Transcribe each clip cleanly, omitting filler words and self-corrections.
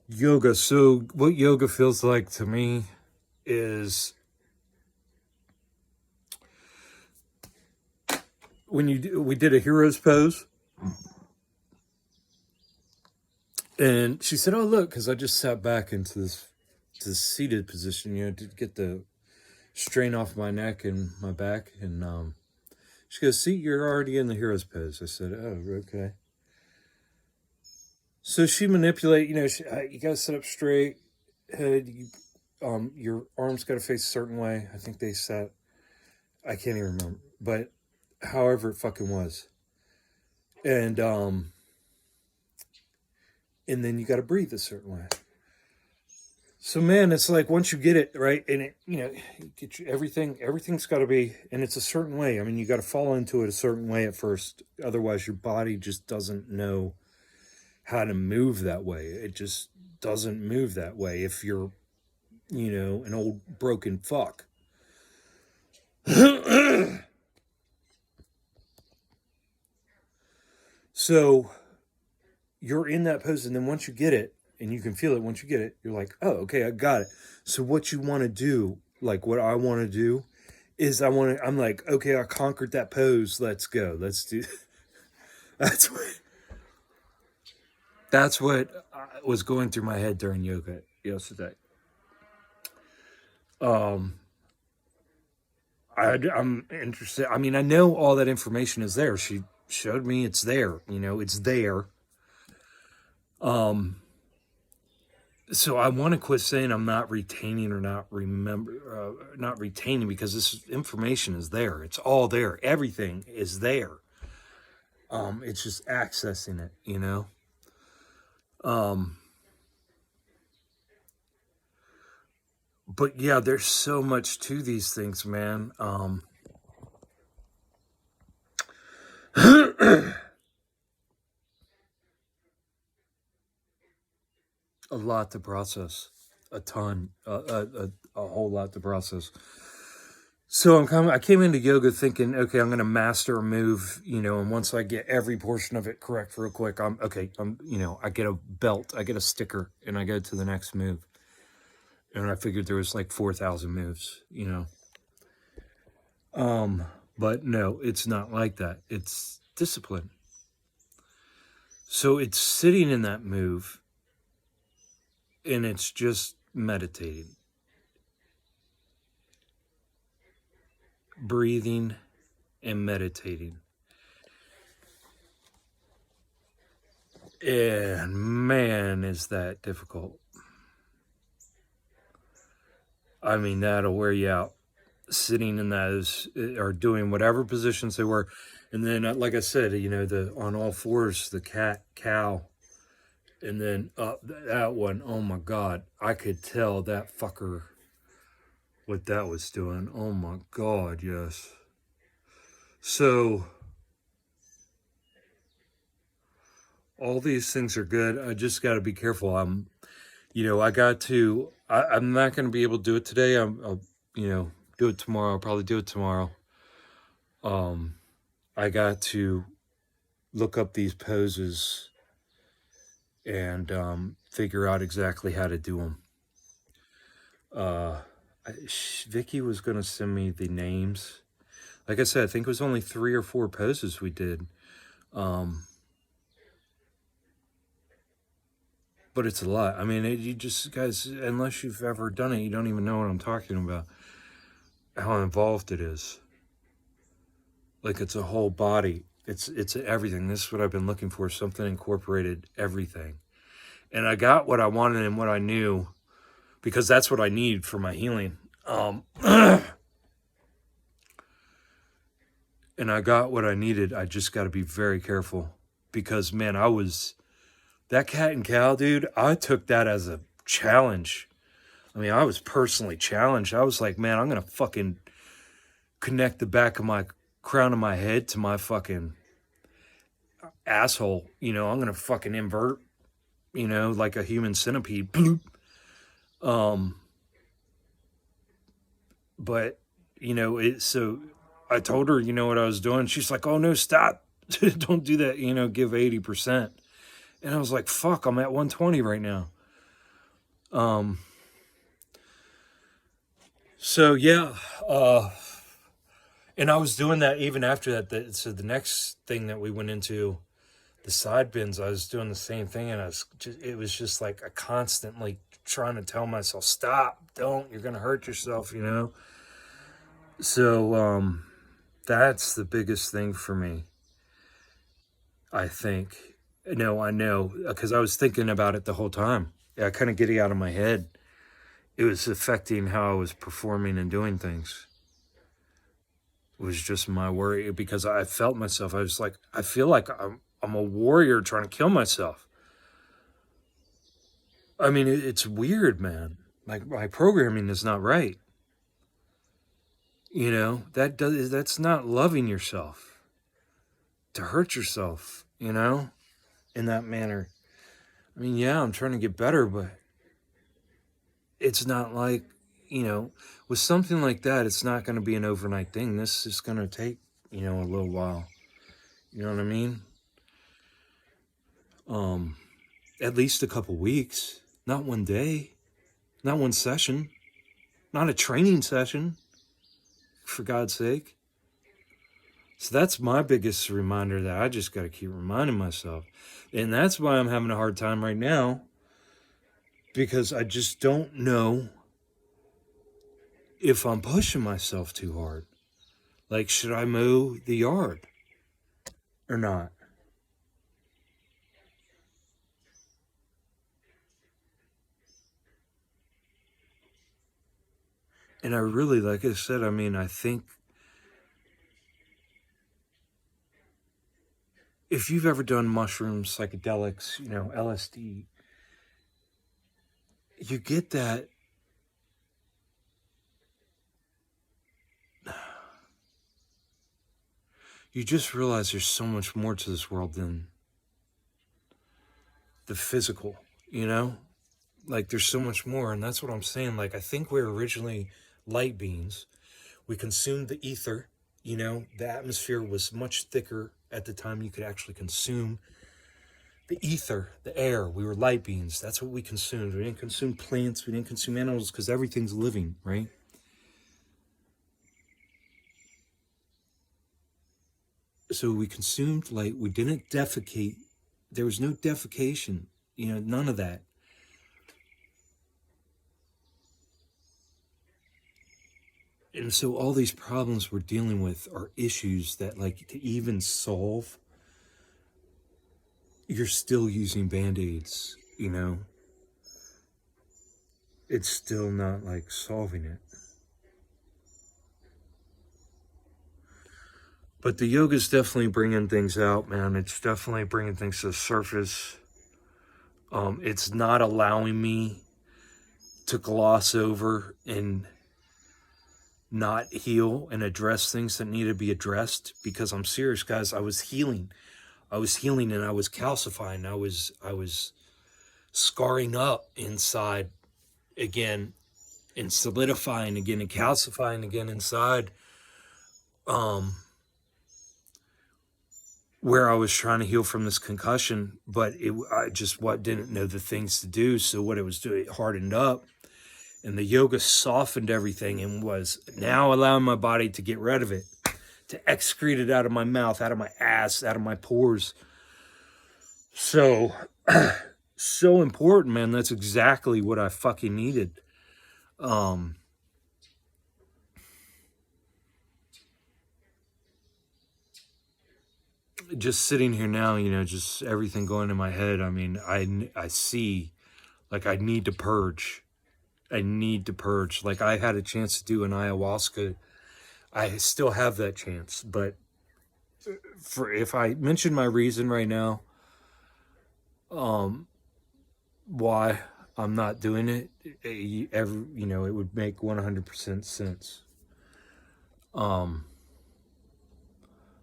Yoga. So what yoga feels like to me is when we did a hero's pose, and she said, "Oh, look," because I just sat back into this seated position, to get the strain off my neck and my back, and she goes, "See, you're already in the hero's pose." I said, "Oh, okay." So she manipulate, you got to sit up straight, head, your arms got to face a certain way. I think they sat. I can't even remember, but however it fucking was, and and then you got to breathe a certain way. So man, it's like once you get it right, and you get everything's got to be, and it's a certain way. I mean, you got to fall into it a certain way at first, otherwise your body just doesn't know how to move that way. It just doesn't move that way if you're, an old broken fuck. So you're in that pose, and then once you get it, and you can feel it once you get it, you're like, oh, okay, I got it. So what you want to do, like what I want to do, is I'm like, okay, I conquered that pose. Let's go. Let's do. That's what. That's what was going through my head during yoga yesterday. Um, I'm interested. I mean, I know all that information is there. She showed me it's there. It's there. Um, so I want to quit saying I'm not retaining or not retaining, because this information is there. It's all there. Everything is there. It's just accessing it. Um, but yeah, there's so much to these things, man. A lot to process, a ton, a whole lot to process. So I came into yoga thinking, okay, I'm going to master a move, and once I get every portion of it correct real quick, I'm okay. I get a belt, I get a sticker, and I go to the next move. And I figured there was like 4,000 moves. But no, it's not like that. It's discipline. So it's sitting in that move, and it's just meditating, breathing, and meditating. And man, is that difficult. I mean, that'll wear you out. Sitting in those or doing whatever positions they were. And then, like I said, the on all fours, the cat, cow, and then up that one. Oh my God. I could tell that fucker what that was doing. Oh my God, yes. So all these things are good. I just got to be careful. I'm not going to be able to do it today. I'll do it tomorrow. I'll probably do it tomorrow. I got to look up these poses and figure out exactly how to do them. Vicky was going to send me the names. Like I said, I think it was only 3 or 4 poses we did. But it's a lot. I mean, you just, guys, unless you've ever done it, you don't even know what I'm talking about. How involved it is. Like, it's a whole body. It's everything. This is what I've been looking for. Something incorporated everything. And I got what I wanted and what I knew, because that's what I need for my healing. And I got what I needed. I just got to be very careful, because man, that cat and cow, dude, I took that as a challenge. I mean, I was personally challenged. I was like, man, I'm going to fucking connect the back of my crown of my head to my fucking asshole. I'm going to fucking invert, like a human centipede. Bloop. But, so I told her, what I was doing. She's like, oh no, stop. Don't do that. Give 80%. And I was like, fuck, I'm at 120 right now. Um, so yeah, uh, and I was doing that even after that. So the next thing that we went into, the side bins, I was doing the same thing, and it was just like a constantly trying to tell myself, stop, don't, you're gonna hurt yourself, you know. So that's the biggest thing for me, I think. No, I know, because I was thinking about it the whole time. Yeah, kind of getting out of my head. It was affecting how I was performing and doing things. It was just my worry because I felt myself. I was like, I feel like I'm a warrior trying to kill myself. I mean, it's weird, man. Like my programming is not right. You know, that's not loving yourself to hurt yourself, you know, in that manner. I mean, yeah, I'm trying to get better, but it's not like, you know, with something like that, it's not going to be an overnight thing. This is going to take, you know, a little while. You know what I mean? Um, at least a couple weeks, not one day, not one session, not a training session, for God's sake. So that's my biggest reminder that I just got to keep reminding myself. And that's why I'm having a hard time right now because I just don't know if I'm pushing myself too hard. Like, should I mow the yard or not? And I really, like I said, I mean, I think if you've ever done mushrooms, psychedelics, you know, LSD, you get that. You just realize there's so much more to this world than the physical, you know? Like, there's so much more. And that's what I'm saying. Like, I think we're originally light beings. We consumed the ether, you know? The atmosphere was much thicker at the time you could actually consume the ether, the air. We were light beings. That's what we consumed. We didn't consume plants. We didn't consume animals because everything's living, right? So we consumed light. We didn't defecate. There was no defecation, you know, none of that. And so all these problems we're dealing with are issues that, like, to even solve, you're still using band-aids, you know? It's still not like solving it. But the yoga's definitely bringing things out, man. It's definitely bringing things to the surface. It's not allowing me to gloss over and not heal and address things that need to be addressed because I'm serious, guys. I was healing and I was calcifying. I was scarring up inside again and solidifying again and calcifying again inside. Um, where I was trying to heal from this concussion, but I just didn't know the things to do. So what it was doing, it hardened up, and the yoga softened everything and was now allowing my body to get rid of it, to excrete it out of my mouth, out of my ass, out of my pores. So, so important, man. That's exactly what I fucking needed. Um, just sitting here now, you know, just everything going in my head. I mean, I see, like, I need to purge. I need to purge. Like, I had a chance to do an ayahuasca. I still have that chance, but for if I mention my reason right now, um, why I'm not doing it, you know, it would make 100% sense. Um,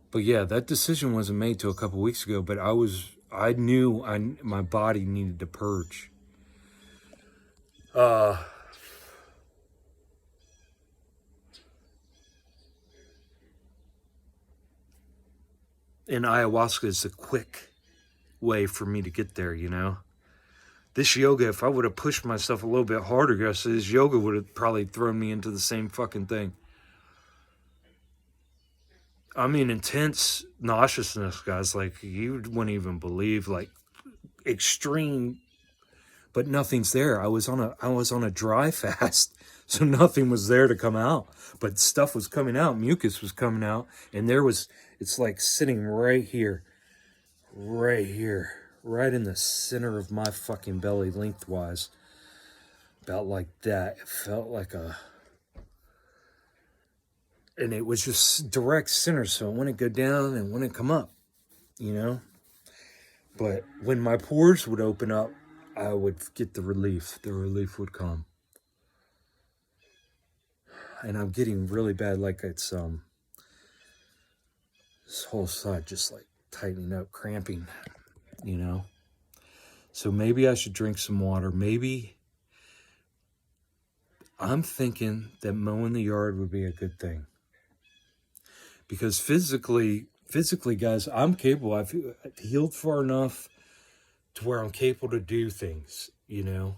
but yeah, that decision wasn't made till a couple weeks ago. But I knew my body needed to purge. Uh, and ayahuasca is a quick way for me to get there, you know? This yoga, if I would have pushed myself a little bit harder, guys, this yoga would have probably thrown me into the same fucking thing. I mean, intense nauseousness, guys. Like, you wouldn't even believe, like, extreme, but nothing's there. I was on a dry fast, so nothing was there to come out. But stuff was coming out, mucus was coming out, and it's like sitting right here, right in the center of my fucking belly, lengthwise. About like that. It felt like and it was just direct center, so it wouldn't go down and wouldn't come up, you know? But when my pores would open up, I would get the relief. The relief would come. And I'm getting really bad, like it's this whole side just like tightening up, cramping, you know? So maybe I should drink some water. Maybe I'm thinking that mowing the yard would be a good thing. Because physically, guys, I'm capable. I've healed far enough to where I'm capable to do things, you know?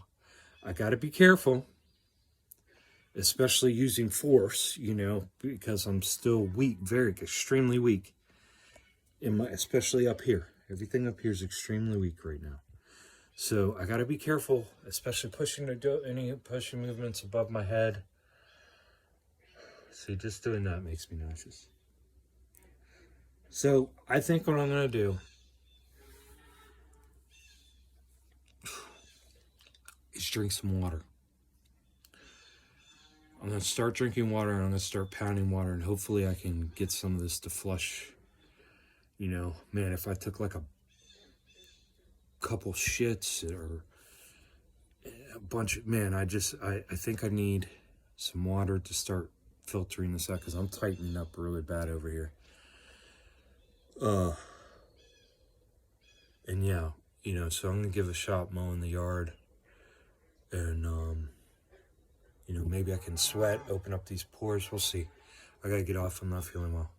I got to be careful, especially using force, you know, because I'm still weak, extremely weak. Especially up here. Everything up here is extremely weak right now. So I got to be careful, especially pushing any pushing movements above my head. See, just doing that makes me nauseous. So I think what I'm going to do is drink some water. I'm going to start drinking water, and I'm going to start pounding water, and hopefully I can get some of this to flush. You know, man, if I took like a couple shits or a bunch of, man, I think I need some water to start filtering this out, because I'm tightening up really bad over here. And yeah, you know, so I'm gonna give a shot mowing the yard, and you know, maybe I can sweat, open up these pores. We'll see. I gotta get off. I'm not feeling well.